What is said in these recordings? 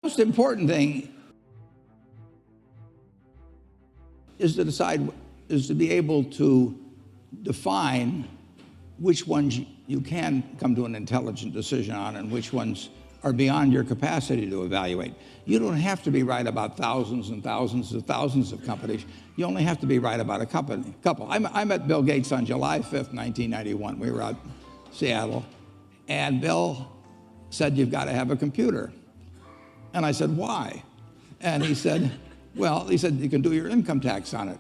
most important thing is to be able to define which ones you can come to an intelligent decision on and which ones are beyond your capacity to evaluate. You don't have to be right about thousands and thousands and thousands of companies. You only have to be right about a couple. I met Bill Gates on July 5th, 1991. We were out in Seattle, and Bill said, "You've got to have a computer." And I said, "Why?" And he said, "Well," he said, "you can do your income tax on it."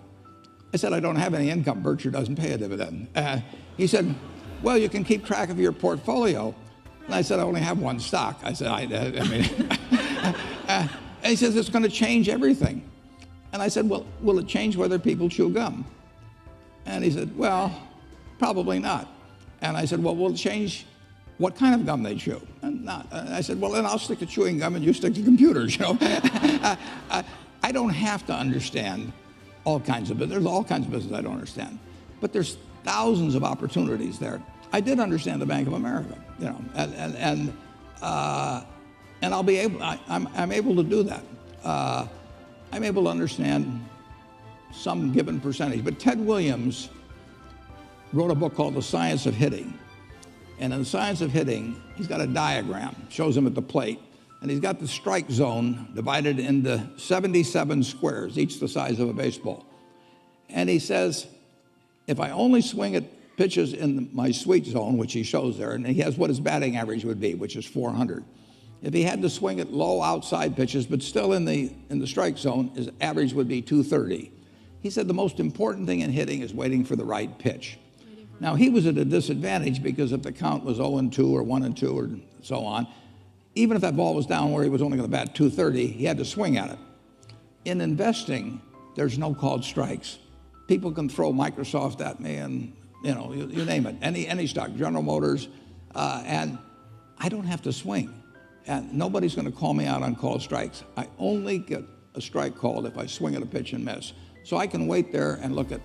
I said, "I don't have any income. Berkshire doesn't pay a dividend." He said, "Well, you can keep track of your portfolio." And I said, "I only have one stock." I said, I mean, and he says, "It's going to change everything." And I said, "Well, will it change whether people chew gum?" And he said, "Well, probably not." And I said, "Well, will it change what kind of gum they chew?" And not. And I said, "Well, then I'll stick to chewing gum and you stick to computers, you know." I don't have to understand all kinds of business. There's all kinds of business I don't understand. But there's thousands of opportunities there. I did understand the Bank of America, you know, and I'll be able. I'm able to do that. I'm able to understand some given percentage. But Ted Williams wrote a book called The Science of Hitting, and in The Science of Hitting, he's got a diagram, shows him at the plate, and he's got the strike zone divided into 77 squares, each the size of a baseball. And he says, if I only swing at pitches in my sweet zone, which he shows there, and he has what his batting average would be, which is 400. If he had to swing at low outside pitches, but still in the strike zone, his average would be 230. He said the most important thing in hitting is waiting for the right pitch. Now, he was at a disadvantage because if the count was 0-2 or 1-2 or so on, even if that ball was down where he was only going to bat 230, he had to swing at it. In investing, there's no called strikes. People can throw Microsoft at me and, you know, you name it, any stock, General Motors, and I don't have to swing. And nobody's going to call me out on called strikes. I only get a strike called if I swing at a pitch and miss. So I can wait there and look at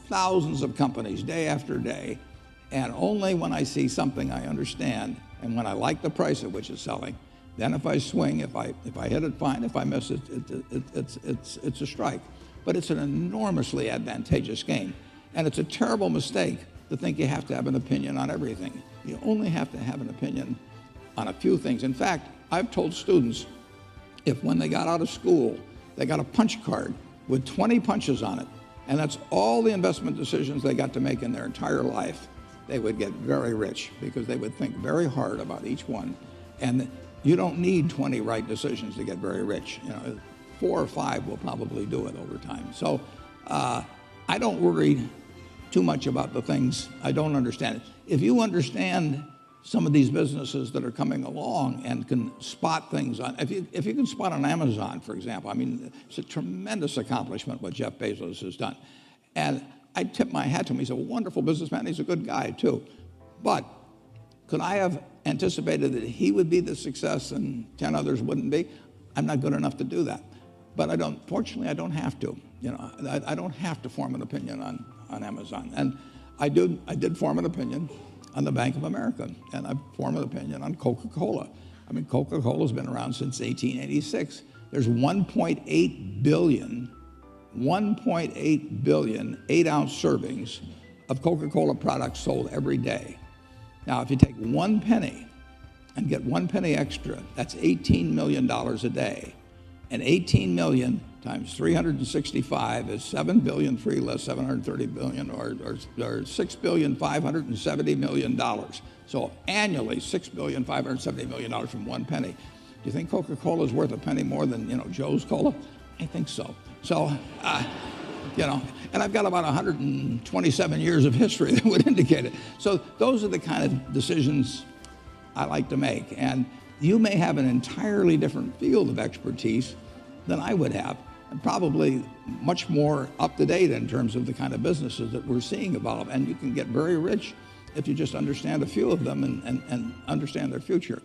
thousands of companies day after day, and only when I see something I understand and when I like the price at which it's selling, then if I swing, if I hit it, fine. If I miss it, it's a strike. But it's an enormously advantageous game. And it's a terrible mistake to think you have to have an opinion on everything. You only have to have an opinion on a few things. In fact, I've told students, if when they got out of school, they got a punch card with 20 punches on it, and that's all the investment decisions they got to make in their entire life, they would get very rich because they would think very hard about each one. And you don't need 20 right decisions to get very rich. You know, 4 or 5 will probably do it over time. So I don't worry too much about the things I don't understand. If you understand some of these businesses that are coming along and can spot things on, if you can spot on Amazon, for example, I mean, it's a tremendous accomplishment what Jeff Bezos has done. And I tip my hat to him. He's a wonderful businessman. He's a good guy, too. But could I have anticipated that he would be the success and 10 others wouldn't be? I'm not good enough to do that. But fortunately, I don't have to. You know, I don't have to form an opinion on Amazon. And I did form an opinion on the Bank of America, and I've formed an opinion on Coca-Cola. I mean, Coca-Cola's been around since 1886. There's 1.8 billion 8-ounce servings of Coca-Cola products sold every day. Now, if you take 1 penny and get 1 penny extra, that's $18 million a day. And 18 million times 365 is 7 billion, 3 less 730 billion, or $6,570 million. So annually, $6,570 million from 1 penny. Do you think Coca-Cola is worth a penny more than, you know, Joe's Cola? I think so. So, you know, and I've got about 127 years of history that would indicate it. So those are the kind of decisions I like to make. And you may have an entirely different field of expertise than I would have, and probably much more up to date in terms of the kind of businesses that we're seeing evolve. And you can get very rich if you just understand a few of them and understand their future.